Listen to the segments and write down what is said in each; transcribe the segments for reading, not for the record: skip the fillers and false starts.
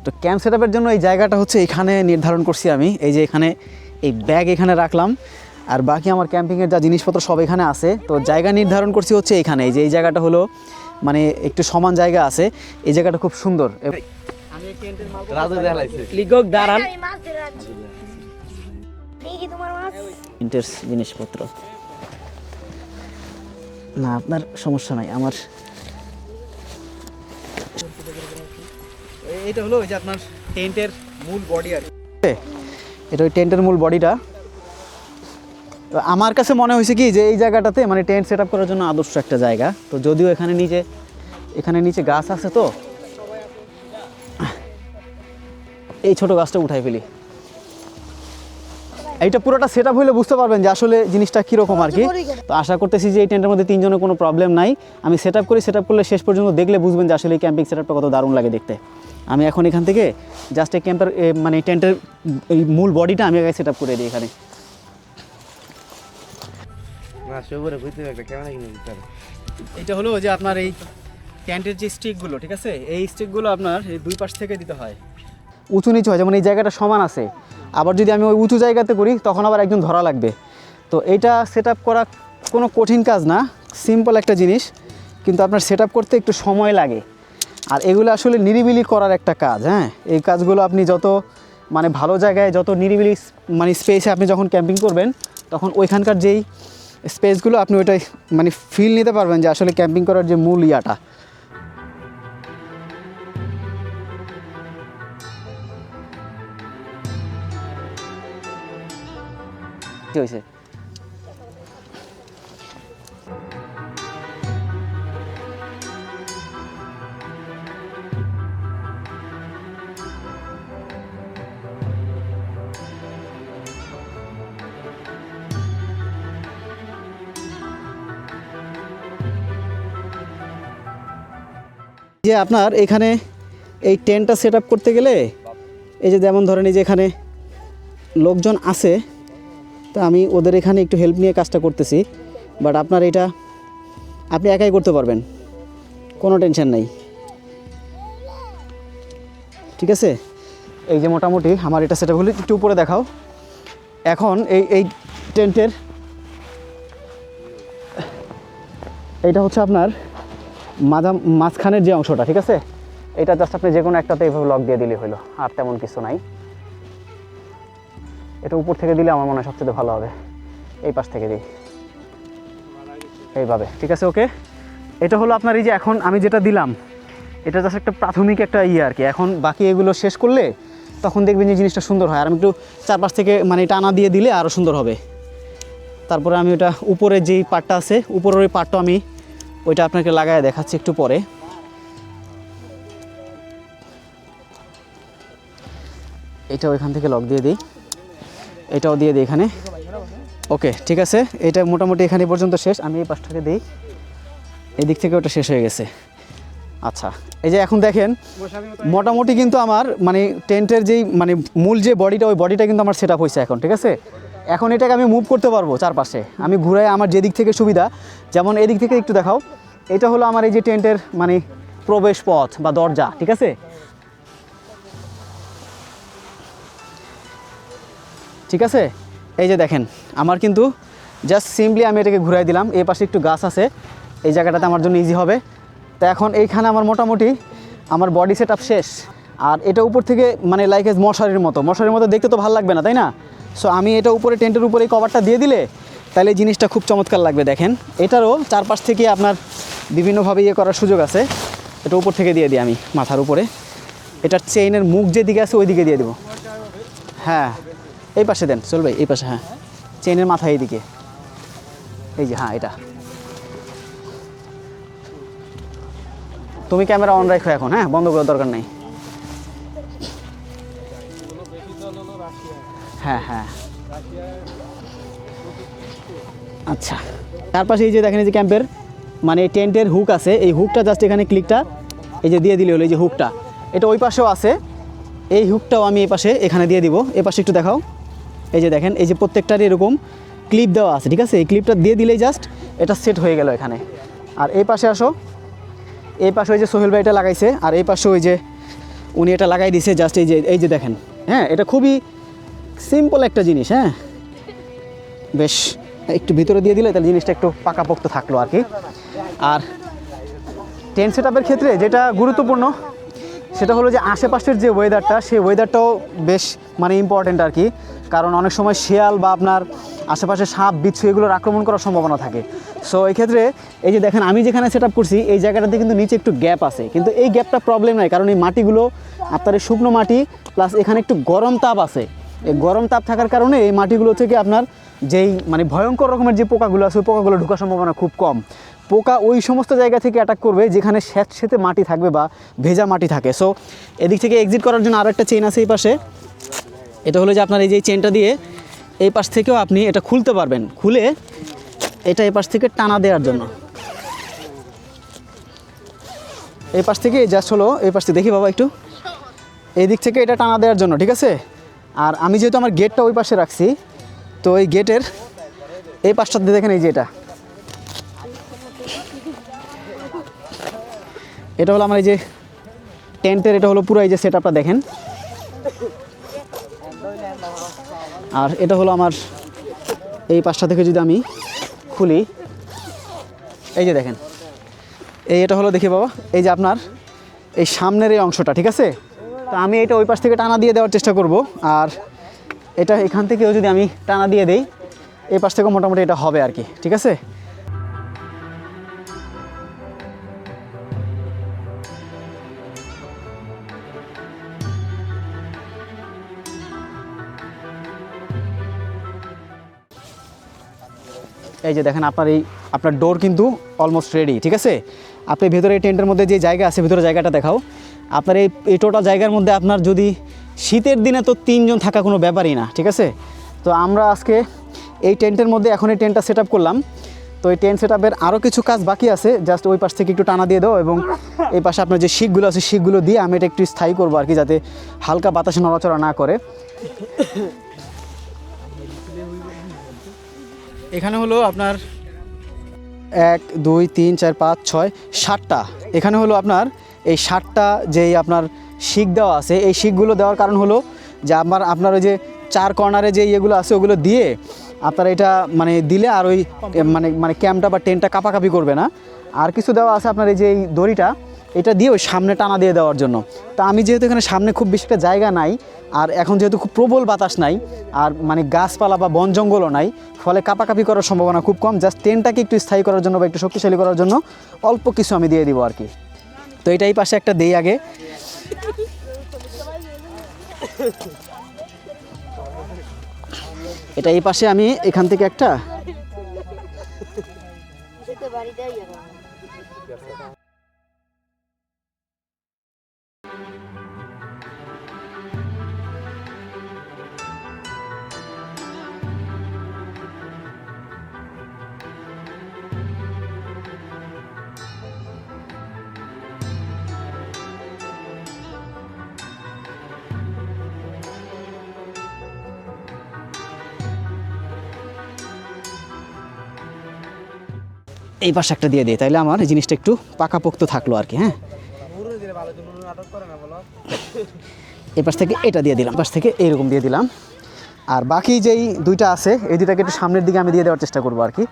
তো ক্যাম্প সেটআপের জন্য এই জায়গাটা হচ্ছে এখানে নির্ধারণ করছি আমি। এই যে এখানে এই ব্যাগ এখানে রাখলাম, আর বাকি আমার ক্যাম্পিংয়ের যা জিনিসপত্র সব এখানে আছে। তো জায়গা নির্ধারণ করছি হচ্ছে এখানে। এই যে এই জায়গাটা হলো মানে একটু সমান জায়গা আছে, এই জায়গাটা খুব সুন্দর। জিনিসপত্র না আপনার সমস্যা নাই, আমার এটা হলো ওই যে আপনার টেন্টের মূল বডি আর এটা ওই টেন্টের মূল বডিটা। তো আমার কাছে মনে হয়েছে কি যে এই জায়গাটাতে মানে টেন্ট সেট আপ করার জন্য আদর্শ একটা জায়গা। তো যদিও এখানে নিচে গাছ আছে, তো এই ছোট গাছটা উঠাই ফেলি। এইটা পুরোটা সেট আপ হইলে বুঝতে পারবেন যে আসলে জিনিসটা কীরকম আর কি। তো আশা করতেছি যে এই টেন্টের মধ্যে তিনজনের কোনো প্রবলেম নাই। আমি সেট আপ করলে শেষ পর্যন্ত দেখলে বুঝবেন যে আসলে এই ক্যাম্পিং সেট আপটা কত দারুণ লাগে দেখতে। আমি এখন এখান থেকে জাস্ট এই ক্যাম্পের মানে টেন্টের এই মূল বডিটা আমি আগে সেট আপ করে দিই এখানে। এটা হলো যে আপনার এই টেন্টের যে স্টিকগুলো, ঠিক আছে, এই স্টিকগুলো আপনার এই দুই পাশ থেকে দিতে হয়। উঁচু নিচু হয়, যেমন এই জায়গাটা সমান আছে, আবার যদি আমি ওই উঁচু জায়গাতে করি তখন আবার একজন ধরা লাগবে। তো এইটা সেট আপ করা কোনো কঠিন কাজ না, সিম্পল একটা জিনিস, কিন্তু আপনার সেট আপ করতে একটু সময় লাগে। আর এগুলো আসলে নিরিবিলি করার একটা কাজ। হ্যাঁ, এই কাজগুলো আপনি যত মানে ভালো জায়গায়, যত নিরিবিলি মানে স্পেসে আপনি যখন ক্যাম্পিং করবেন, তখন ওইখানকার যেই স্পেসগুলো আপনি ওইটাই মানে ফিল নিতে পারবেন যে আসলে ক্যাম্পিং করার যে মূল ইয়াটা। কি হয়েছে? যে আপনার এখানে এই টেন্টটা সেট আপ করতে গেলে এই যে যেমন ধরেন এই যে এখানে লোকজন আছে, তো আমি ওদের এখানে একটু হেল্প নিয়ে কাজটা করতেছি। বাট আপনার এটা আপনি একাই করতে পারবেন, কোনো টেনশন নাই, ঠিক আছে। এই যে মোটামুটি আমার এটা সেট আপ হলে একটু উপরে দেখাও। এখন এই টেন্টের এইটা হচ্ছে আপনার মাঝখানের যে অংশটা, ঠিক আছে, এটা জাস্ট আপনি যে কোনো একটাতে এইভাবে লক দিয়ে দিলে হলো, আর তেমন কিছু নাই। এটা উপর থেকে দিলে আমার মনে হয় সবচেয়ে ভালো হবে। এই পাশ থেকে দিই এইভাবে, ঠিক আছে, ওকে। এটা হলো আপনার এই যে এখন আমি যেটা দিলাম, এটা জাস্ট একটা প্রাথমিক একটা আর কি। এখন বাকি এগুলো শেষ করলে তখন দেখবেন যে জিনিসটা সুন্দর হয়। আর আমি একটু চারপাশ থেকে মানে টানা দিয়ে দিলে আরও সুন্দর হবে। তারপরে আমি ওটা উপরের যেই পার্টটা আছে, উপরের ওই পার্টটা আমি ওইটা আপনাকে লাগায় দেখাচ্ছি একটু পরে। এটা ওইখান থেকে লক দিয়ে দিই, এটাও দিয়ে দিই এখানে, ওকে, ঠিক আছে। এটা মোটামুটি এখানে পর্যন্ত শেষ। আমি এই পাশটাকে দিই, এই দিক থেকে ওটা শেষ হয়ে গেছে। আচ্ছা, এই যে এখন দেখেন মোটামুটি কিন্তু আমার মানে টেন্টের যেই মানে মূল যে বডিটা, ওই বডিটা কিন্তু আমার সেট আপ হয়েছে এখন, ঠিক আছে। এখন এটাকে আমি মুভ করতে পারবো চারপাশে, আমি ঘুরাই আমার যেদিক থেকে সুবিধা। যেমন এদিক থেকে একটু দেখাও, এটা হলো আমার এই যে টেন্টের মানে প্রবেশ পথ বা দরজা, ঠিক আছে। ঠিক আছে, এই যে দেখেন আমার কিন্তু জাস্ট সিম্পলি আমি এটাকে ঘুরাই দিলাম। এই পাশে একটু গাছ আছে, এই জায়গাটাতে আমার জন্য ইজি হবে। তো এখন এইখানে আমার মোটামুটি আমার বডি সেট আপ শেষ। আর এটা উপর থেকে মানে লাইক এজ মশারির মতো দেখতে তো ভালো লাগবে না, তাই না? সো আমি এটা উপরে টেন্টের উপরে এই কভারটা দিয়ে দিলে তাহলে জিনিসটা খুব চমৎকার লাগবে। দেখেন এটারও চারপাশ থেকে আপনার বিভিন্নভাবে ইয়ে করার সুযোগ আছে। এটা উপর থেকে দিয়ে দিই আমি মাথার উপরে, এটার চেইনের মুখ যেদিকে আছে ওই দিকে দিয়ে দেবো। হ্যাঁ, এই পাশে দেন চলবে, এই পাশে, হ্যাঁ, চেইনের মাথা এইদিকে, এই যে, হ্যাঁ, এটা। তুমি ক্যামেরা অন রাখো এখন, হ্যাঁ, বন্ধ করার দরকার নেই। হ্যাঁ হ্যাঁ, আচ্ছা। তারপাশে এই যে দেখেন এই যে ক্যাম্পের মানে টেন্টের হুক আছে, এই হুকটা জাস্ট এখানে ক্লিকটা এই যে দিয়ে দিলে হলো। এই যে হুকটা এটা ওই পাশেও আছে, এই হুকটাও আমি এই পাশে এখানে দিয়ে দিব। এই পাশে একটু দেখাও, এই যে দেখেন এই যে প্রত্যেকটারই এরকম ক্লিপ দেওয়া আছে, ঠিক আছে। এই ক্লিপটা দিয়ে দিলেই জাস্ট এটা সেট হয়ে গেল এখানে। আর এই পাশে আসো, এই পাশে ওই যে সোহেল ভাই এটা লাগাইছে, আর এই পাশে ওই যে উনি এটা লাগাই দিছে জাস্ট এই যে দেখেন, হ্যাঁ এটা খুবই সিম্পল একটা জিনিস। হ্যাঁ বেশ একটু ভিতরে দিয়ে দিলে তাহলে জিনিসটা একটু পাকাপোক্ত থাকলো আর কি। আর টেন্ট সেট আপের ক্ষেত্রে যেটা গুরুত্বপূর্ণ সেটা হলো যে আশেপাশের যে ওয়েদারটা, সেই ওয়েদারটাও বেশ মানে ইম্পর্ট্যান্ট আর কি। কারণ অনেক সময় শিয়াল বা আপনার আশেপাশে সাপ বিচ্ছু এগুলোর আক্রমণ করার সম্ভাবনা থাকে। সো এই ক্ষেত্রে এই যে দেখেন আমি যেখানে সেট আপ করছি এই জায়গাটাতে কিন্তু নিচে একটু গ্যাপ আছে, কিন্তু এই গ্যাপটা প্রবলেম নয়, কারণ এই মাটিগুলো আপনার এই শুকনো মাটি প্লাস এখানে একটু গরম তাপ আছে। এই গরম তাপ থাকার কারণে এই মাটিগুলো থেকে আপনার যেই মানে ভয়ঙ্কর রকমের যে পোকাগুলো আছে ওই পোকাগুলো ঢোকার সম্ভাবনা খুব কম। পোকা ওই সমস্ত জায়গা থেকে অ্যাটাক করবে যেখানে স্যাঁতসেঁতে মাটি থাকবে বা ভেজা মাটি থাকে। সো এদিক থেকে এক্সিট করার জন্য আরেকটা চেইন আছে এই পাশে। এটা হলো যে আপনার এই যে চেইনটা দিয়ে এই পাশ থেকেও আপনি এটা খুলতে পারবেন, খুলে এটা এই পাশ থেকে টানা দেওয়ার জন্য। এই পাশ থেকে জাস্ট হলো এই পাশ থেকে দেখি বাবা একটু, এই দিক থেকে এটা টানা দেওয়ার জন্য, ঠিক আছে। আর আমি যেহেতু আমার গেটটা ওই পাশে রাখছি, তো এই গেটের এই পাশটাতে দেখেন এই যে এটা হলো আমার এই যে টেন্টের, এটা হলো পুরো এই যে সেট আপটা দেখেন। আর এটা হলো আমার এই পাশটা থেকে যদি আমি খুলি, এই যে দেখেন এটা হলো দেখি বাবা এই যে আপনার এই সামনের এই অংশটা, ঠিক আছে। তো আমি এটা ওই পাশ থেকে টানা দিয়ে দেওয়ার চেষ্টা করব। আর এটা এখান থেকেও যদি আমি টানা দিয়ে দেই এই পাশ থেকেও মোটামুটি এটা হবে আর কি, ঠিক আছে। এই যে দেখেন আপনার ডোর কিন্তু অলমোস্ট রেডি, ঠিক আছে। আপনি ভেতরে টেন্টের মধ্যে যে জায়গা আছে ভেতরে জায়গাটা দেখাও। আপনার এই টোটাল জায়গার মধ্যে আপনার যদি শীতের দিনে তো 3 জন থাকা কোনো ব্যাপারই না, ঠিক আছে। তো আমরা আজকে এই টেন্টের মধ্যে এখন এই টেন্টটা সেট আপ করলাম। তো এই টেন্ট সেট আপের আরও কিছু কাজ বাকি আছে, জাস্ট ওই পাশ থেকে একটু টানা দিয়ে দাও এবং এই পাশে আপনার যে শিকগুলো আছে শিকগুলো দিয়ে আমি এটা একটু স্থায়ী করবো আর কি, যাতে হালকা বাতাসে নড়াচড়া না করে। এখানে হলো আপনার 1 2 3 4 5 6 7টা, এখানে হলো আপনার এই 7টা যেই আপনার শিক দেওয়া আছে। এই শিকগুলো দেওয়ার কারণ হলো যে আপনার ওই যে 4 কর্নারে যে ইয়েগুলো আছে ওগুলো দিয়ে আপনার এটা মানে দিলে আর ওই মানে ক্যাম্পটা বা টেন্টটা কাঁপাকাঁপি করবে না। আর কিছু দেওয়া আছে আপনার এই যে এই দড়িটা, এটা দিয়ে ওই সামনে টানা দিয়ে দেওয়ার জন্য। তা আমি যেহেতু এখানে সামনে খুব বেশি একটা জায়গা নাই, আর এখন যেহেতু খুব প্রবল বাতাস নাই, আর মানে গাছপালা বা বন জঙ্গলও নাই, ফলে কাঁপাকাঁপি করার সম্ভাবনা খুব কম। জাস্ট টেন্টটাকে একটু স্থায়ী করার জন্য বা একটু শক্তিশালী করার জন্য অল্প কিছু আমি দিয়ে দিব আর কি। তো এটাই পাশে একটা দেই আগে। এটা এই পাশে আমি এখান থেকে একটা এই পাশে একটা দিয়ে দিই, তাইলে আমার এই জিনিসটা একটু পাকাপোক্ত থাকলো আর কি। হ্যাঁ এই পাশ থেকে এটা দিয়ে দিলাম, পাশ থেকে এইরকম দিয়ে দিলাম। আর বাকি যেই দুইটা আছে এই দুইটাকে একটু সামনের দিকে আমি দিয়ে দেওয়ার চেষ্টা করবো আর কি।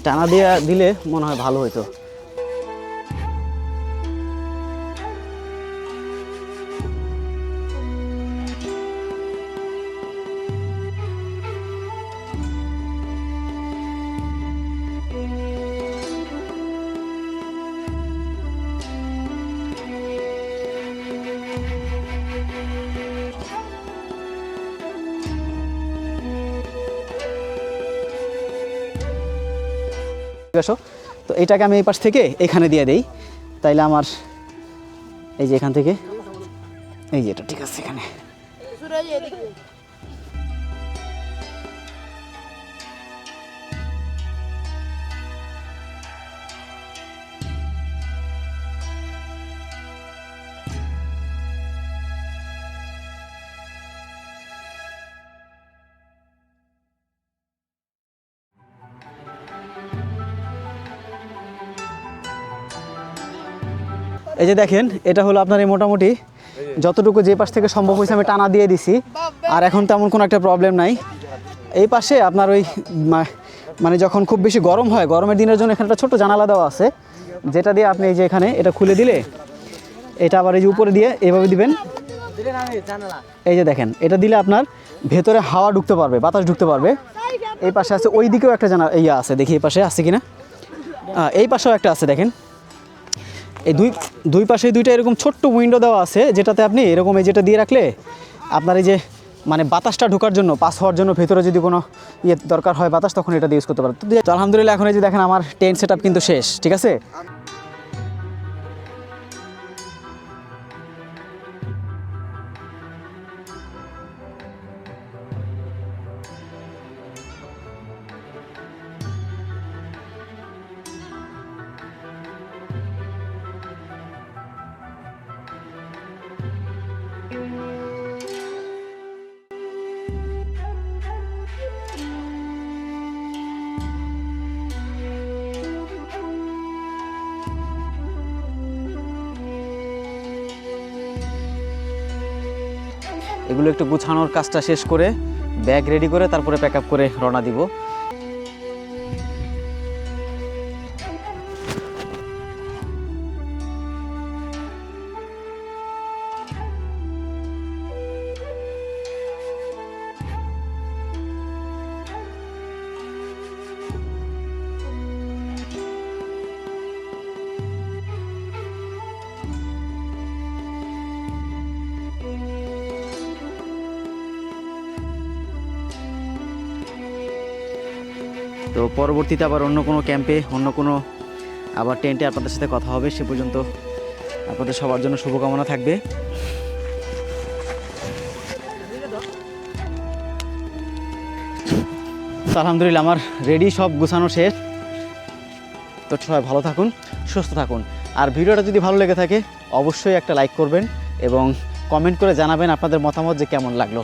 টানা দিয়ে দিলে মনে হয় ভালো হইতো। আসো, তো এটাকে আমি এই পাশ থেকে এখানে দিয়ে দেই, তাইলে আমার এই যে এখান থেকে এই যে এটা ঠিক আছে এখানে। এই যে দেখেন, এটা হলো আপনার এই মোটামুটি যতটুকু যে পাশ থেকে সম্ভব হয়েছে আমি টানা দিয়ে দিছি, আর এখন তেমন কোনো একটা প্রবলেম নাই। এই পাশে আপনার ওই মানে যখন খুব বেশি গরম হয়, গরমের দিনের জন্য এখানে একটা ছোট্ট জানালা দেওয়া আছে, যেটা দিয়ে আপনি এই যে এখানে এটা খুলে দিলে এটা আবার এই যে উপরে দিয়ে এভাবে দিবেন। এই যে দেখেন, এটা দিলে আপনার ভেতরে হাওয়া ঢুকতে পারবে, বাতাস ঢুকতে পারবে। এই পাশে আছে, ওই দিকেও একটা ইয়া আছে, দেখি এই পাশে আছে কিনা। এই পাশেও একটা আছে, দেখেন এই দুই পাশে দুইটা এরকম ছোট্ট উইন্ডো দেওয়া আছে, যেটাতে আপনি এরকম এই যেটা দিয়ে রাখলে আপনার এই যে মানে বাতাসটা ঢোকার জন্য, পাস হওয়ার জন্য, ভেতরে যদি কোনো ইয়ে দরকার হয় বাতাস, তখন এটা ইউজ করতে পারেন। তো আলহামদুলিল্লাহ এখন এই যে দেখেন আমার টেন্ট সেটআপ কিন্তু শেষ, ঠিক আছে। এগুলো একটু গুছানোর কাজটা শেষ করে ব্যাগ রেডি করে তারপরে প্যাক আপ করে রওনা দিব। তো পরবর্তীতে আবার অন্য কোনো ক্যাম্পে, অন্য কোনো আবার টেন্টে আপনাদের সাথে কথা হবে। সে পর্যন্ত আপনাদের সবার জন্য শুভকামনা থাকবে। তো আলহামদুলিল্লাহ আমার রেডি, সব গুছানো শেষ। তো সবাই ভালো থাকুন, সুস্থ থাকুন। আর ভিডিওটা যদি ভালো লেগে থাকে অবশ্যই একটা লাইক করবেন এবং কমেন্ট করে জানাবেন আপনাদের মতামত যে কেমন লাগলো।